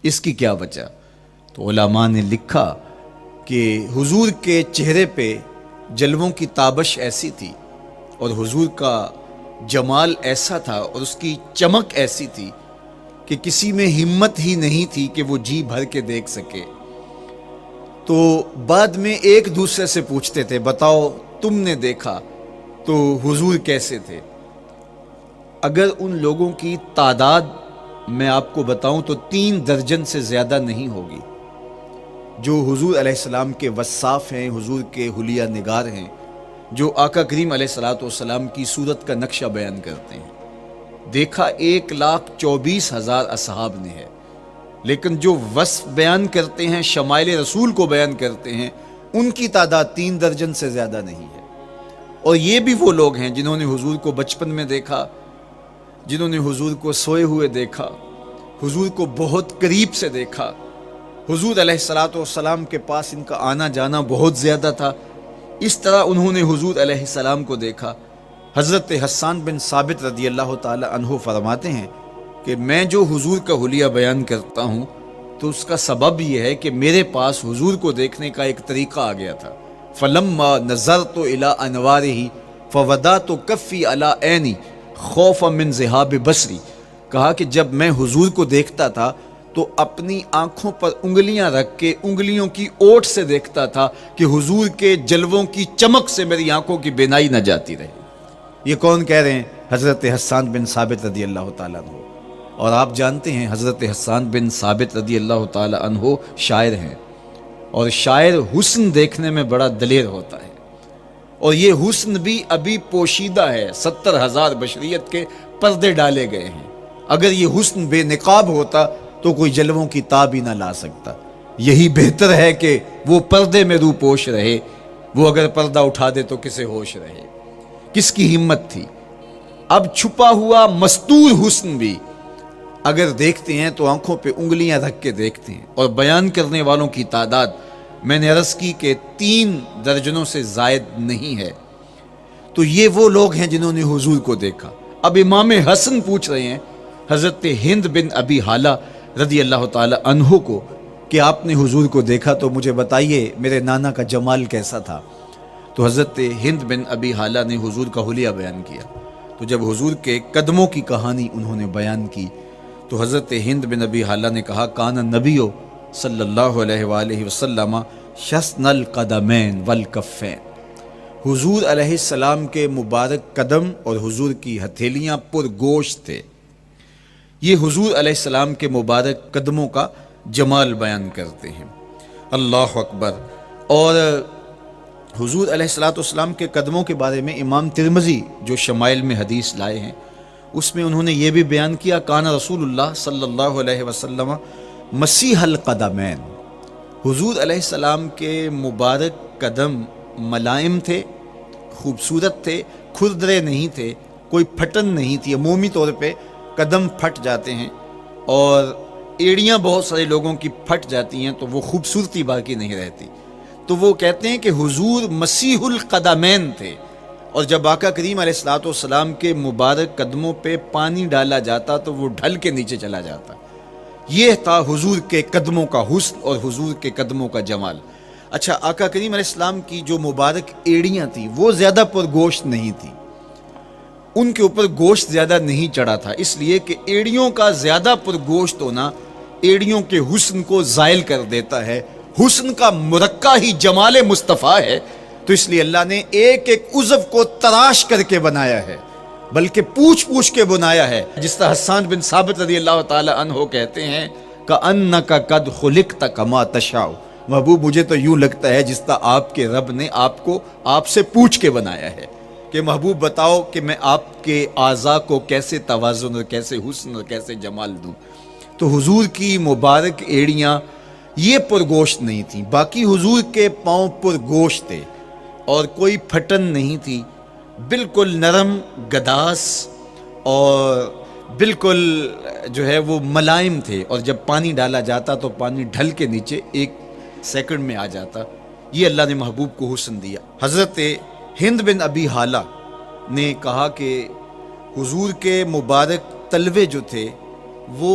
اس کی کیا وجہ؟ تو علماء نے لکھا کہ حضور کے چہرے پہ جلووں کی تابش ایسی تھی اور حضور کا جمال ایسا تھا اور اس کی چمک ایسی تھی کہ کسی میں ہمت ہی نہیں تھی کہ وہ جی بھر کے دیکھ سکے۔ تو بعد میں ایک دوسرے سے پوچھتے تھے، بتاؤ تم نے دیکھا تو حضور کیسے تھے؟ اگر ان لوگوں کی تعداد میں آپ کو بتاؤں تو 3 درجن سے زیادہ نہیں ہوگی جو حضور علیہ السلام کے وصاف ہیں، حضور کے حلیہ نگار ہیں، جو آقا کریم علیہ السلام کی صورت کا نقشہ بیان کرتے ہیں۔ دیکھا 1,24,000 اصحاب نے ہے، لیکن جو وصف بیان کرتے ہیں، شمائل رسول کو بیان کرتے ہیں، ان کی تعداد 3 درجن سے زیادہ نہیں ہے۔ اور یہ بھی وہ لوگ ہیں جنہوں نے حضور کو بچپن میں دیکھا، جنہوں نے حضور کو سوئے ہوئے دیکھا، حضور کو بہت قریب سے دیکھا۔ حضور علیہ السلام کے پاس ان کا آنا جانا بہت زیادہ تھا، اس طرح انہوں نے حضور علیہ السلام کو دیکھا۔ حضرت حسان بن ثابت رضی اللہ تعالی عنہ فرماتے ہیں کہ میں جو حضور کا حلیہ بیان کرتا ہوں تو اس کا سبب یہ ہے کہ میرے پاس حضور کو دیکھنے کا ایک طریقہ آ گیا تھا۔ فلما نظرت الى انوارہ فودعت کفی علی عینی خوفا من ذہاب بصری، کہا کہ جب میں حضور کو دیکھتا تھا تو اپنی آنکھوں پر انگلیاں رکھ کے انگلیوں کی اوٹ سے دیکھتا تھا کہ حضور کے جلووں کی چمک سے میری آنکھوں کی بینائی نہ جاتی رہے۔ یہ کون کہہ رہے ہیں؟ حضرت حسان بن ثابت رضی اللہ تعالیٰ عنہ۔ اور آپ جانتے ہیں حضرت حسان بن ثابت رضی اللہ تعالیٰ عنہ شاعر ہیں، اور شاعر حسن دیکھنے میں بڑا دلیر ہوتا ہے، اور یہ حسن بھی ابھی پوشیدہ ہے، 70,000 بشریت کے پردے ڈالے گئے ہیں۔ اگر یہ حسن بے نقاب ہوتا تو کوئی جلووں کی تاب ہی نہ لا سکتا۔ یہی بہتر ہے کہ وہ پردے میں رو پوش رہے، وہ اگر پردہ اٹھا دے تو کسے ہوش رہے؟ کس کی ہمت تھی؟ اب چھپا ہوا مستور حسن بھی اگر دیکھتے ہیں تو آنکھوں پہ انگلیاں رکھ کے دیکھتے ہیں، اور بیان کرنے والوں کی تعداد میں نے عرض کی کہ 3 درجنوں سے زائد نہیں ہے۔ تو یہ وہ لوگ ہیں جنہوں نے حضور کو دیکھا۔ اب امام حسن پوچھ رہے ہیں حضرت ہند بن ابی حالہ رضی اللہ تعالی عنہ کو کہ آپ نے حضور کو دیکھا تو مجھے بتائیے میرے نانا کا جمال کیسا تھا؟ تو حضرت ہند بن ابی حالہ نے حضور کا حلیہ بیان کیا۔ تو جب حضور کے قدموں کی کہانی انہوں نے بیان کی تو حضرت ہند بن ابی حالہ نے کہا کان نبیو صلی اللہ علیہ وآلہ وسلم شسن القدمین والکفین، حضور علیہ السلام کے مبارک قدم اور حضور کی ہتھیلیاں پر گوشت تھے۔ یہ حضور علیہ السلام کے مبارک قدموں کا جمال بیان کرتے ہیں۔ اللہ اکبر۔ اور حضور علیہ السلام کے قدموں کے بارے میں امام ترمذی جو شمائل میں حدیث لائے ہیں اس میں انہوں نے یہ بھی بیان کیا کان رسول اللہ صلی اللہ علیہ وسلم مسیح القدمین، حضور علیہ السلام کے مبارک قدم ملائم تھے، خوبصورت تھے، کھردرے نہیں تھے، کوئی پھٹن نہیں تھی۔ عمومی طور پہ قدم پھٹ جاتے ہیں اور ایڑیاں بہت سارے لوگوں کی پھٹ جاتی ہیں تو وہ خوبصورتی باقی نہیں رہتی۔ تو وہ کہتے ہیں کہ حضور مسیح القدمین تھے، اور جب آقا کریم علیہ السلام کے مبارک قدموں پہ پانی ڈالا جاتا تو وہ ڈھل کے نیچے چلا جاتا۔ یہ تھا حضور کے قدموں کا حسن اور حضور کے قدموں کا جمال۔ اچھا، آقا کریم علیہ السلام کی جو مبارک ایڑیاں تھیں وہ زیادہ پرگوشت نہیں تھیں، ان کے اوپر گوشت زیادہ نہیں چڑھا تھا، اس لیے کہ ایڑیوں کا زیادہ پرگوشت ہونا ایڑیوں کے حسن کو زائل کر دیتا ہے۔ حسن کا مرقع ہی جمال مصطفیٰ ہے، تو اس لیے اللہ نے ایک ایک عضو کو تراش کر کے بنایا ہے، بلکہ پوچھ پوچھ کے بنایا ہے۔ جس طرح حسان بن ثابت رضی اللہ تعالی عنہ کہتے ہیں کأنک قد خلقت کما تشاء، محبوب مجھے تو یوں لگتا ہے جس طرح آپ کے رب نے آپ کو آپ سے پوچھ کے بنایا ہے کہ محبوب بتاؤ کہ میں آپ کے اعضاء کو کیسے توازن اور کیسے حسن اور کیسے جمال دوں۔ تو حضور کی مبارک ایڑیاں یہ پرگوشت نہیں تھیں، باقی حضور کے پاؤں پرگوشت تھے اور کوئی پھٹن نہیں تھی، بالکل نرم گداس اور بالکل جو ہے وہ ملائم تھے، اور جب پانی ڈالا جاتا تو پانی ڈھل کے نیچے 1 سیکنڈ میں آ جاتا۔ یہ اللہ نے محبوب کو حسن دیا۔ حضرت ہند بن ابی حالہ نے کہا کہ حضور کے مبارک تلوے جو تھے وہ